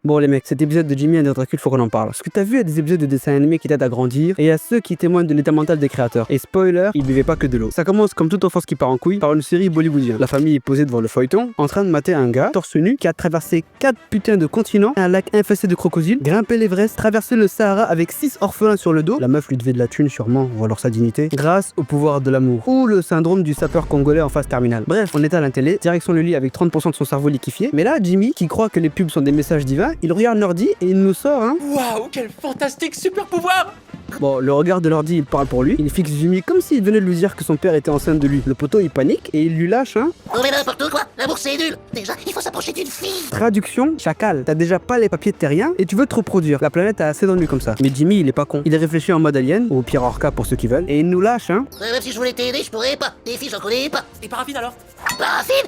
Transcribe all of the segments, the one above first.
Bon les mecs, cet épisode de Jimmy and the Dracul, faut qu'on en parle. Parce que t'as vu, il y a des épisodes de dessins animés qui t'aident à grandir, et il y a ceux qui témoignent de l'état mental des créateurs. Et spoiler, ils buvaient pas que de l'eau. Ça commence comme toute enfance qui part en couille, par une série bollywoodienne. La famille est posée devant le feuilleton, en train de mater un gars, torse nu, qui a traversé 4 putains de continents, un lac infesté de crocodiles, grimpé l'Everest, traversé le Sahara avec 6 orphelins sur le dos. La meuf lui devait de la thune sûrement, ou alors sa dignité, grâce au pouvoir de l'amour. Ou le syndrome du sapeur congolais en phase terminale. Bref, on éteint la télé, direction le lit avec 30% de son cerveau liquéfié. Mais là, Jimmy, qui croit que les pubs sont des messages divins, il regarde l'ordi et il nous sort Waouh, quel fantastique super pouvoir! Bon, le regard de l'ordi, il parle pour lui. Il fixe Jimmy comme s'il venait de lui dire que son père était enceinte de lui. Le poteau, il panique et il lui lâche On met n'importe quoi, l'amour c'est nul. Déjà, il faut s'approcher d'une fille. Traduction, chacal, t'as déjà pas les papiers de terrien et tu veux te reproduire. La planète a assez d'ennuis comme ça. Mais Jimmy, il est pas con. Il est réfléchi en mode alien, ou au pire Orca pour ceux qui veulent, et il nous lâche Même si je voulais t'aider, je pourrais pas. Des filles, j'en connais pas. Et Paraffine alors? Paraffine?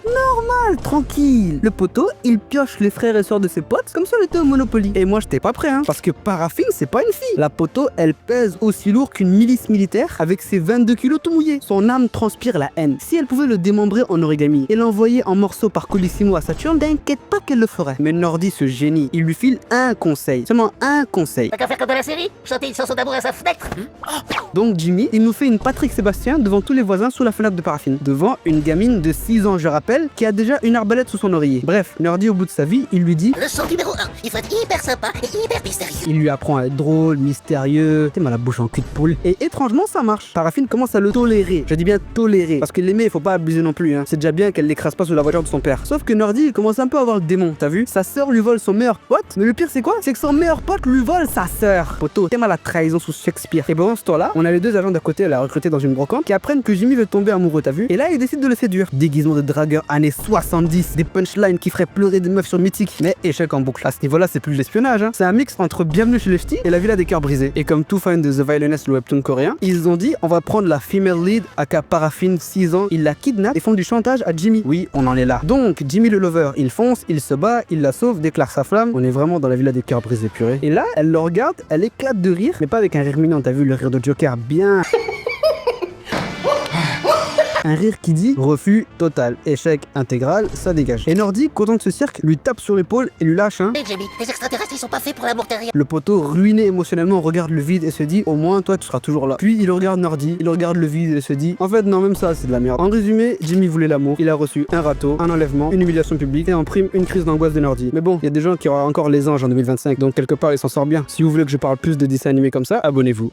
tranquille. Le poteau, il pioche les frères et sœurs de ses potes comme si on était au Monopoly. Et moi, j'étais pas prêt, parce que Paraffine, c'est pas une fille. La poteau, elle pèse aussi lourd qu'une milice militaire avec ses 22 kilos tout mouillés. Son âme transpire la haine. Si elle pouvait le démembrer en origami et l'envoyer en morceaux par Colissimo à Saturne, t'inquiète pas qu'elle le ferait. Mais Nordi, ce génie, il lui file un conseil. Seulement un conseil. T'as qu'à faire comme dans la série, chanter une chanson d'amour à sa fenêtre. Donc Jimmy, il nous fait une Patrick Sébastien devant tous les voisins sous la fenêtre de Paraffine. Devant une gamine de 6 ans, je rappelle, qui a déjà une arbalète sous son oreiller. Bref, Nordi, au bout de sa vie, il lui dit... Leçon numéro 1, il faut être hyper sympa et hyper mystérieux. Il lui apprend à être drôle, mystérieux, t'es mal la bouche en cul de poule. Et étrangement, ça marche. Paraffine commence à le tolérer. Je dis bien tolérer. Parce que l'aimer, il faut pas abuser non plus. C'est déjà bien qu'elle l'écrase pas sous la voiture de son père. Sauf que Nordi, il commence un peu à avoir le démon, t'as vu? Sa sœur lui vole son meilleur pote. Mais le pire, c'est quoi? C'est que son meilleur pote lui vole sa sœur. Poto, t'es mal la trahison sous Shakespeare. Et pendant ce temps-là, on a les deux agents d'à côté à la recruter dans une brocante qui apprennent que Jimmy veut tomber amoureux, t'as vu? Et là, ils décident de le séduire. Déguisement de dragueur années 70, des punchlines qui feraient pleurer des meufs sur Mythique. Mais échec en boucle. À ce niveau-là, c'est plus de l'espionnage. C'est un mix entre Bienvenue chez les Ch'tis et La Villa des Cœurs Brisés. Et comme tout fan de The Violinist, le webtoon coréen, ils ont dit on va prendre la female lead aka Paraffine, 6 ans, ils la kidnappent et font du chantage à Jimmy. Oui, on en est là. Donc, Jimmy le lover, il fonce, il se bat, il la sauve, déclare sa flamme. On est vraiment dans la Villa des Cœurs Brisés purée. Et là, elle le regarde, elle éclate de rire, mais pas avec un rire mignon, t'as vu le rire de Joker bien. Un rire qui dit refus total, échec intégral, ça dégage. Et Nordi, content de ce cirque, lui tape sur l'épaule et lui lâche Hé Jamie, les extraterrestres ils sont pas faits pour l'amour terrien. Le poteau, ruiné émotionnellement, regarde le vide et se dit au moins toi tu seras toujours là. Puis il regarde Nordi, il regarde le vide et se dit en fait non, même ça c'est de la merde. En résumé, Jimmy voulait l'amour, il a reçu un râteau, un enlèvement, une humiliation publique et en prime une crise d'angoisse de Nordi. Mais bon, il y a des gens qui auraient encore les anges en 2025, donc quelque part il s'en sort bien. Si vous voulez que je parle plus de dessins animés comme ça, abonnez-vous.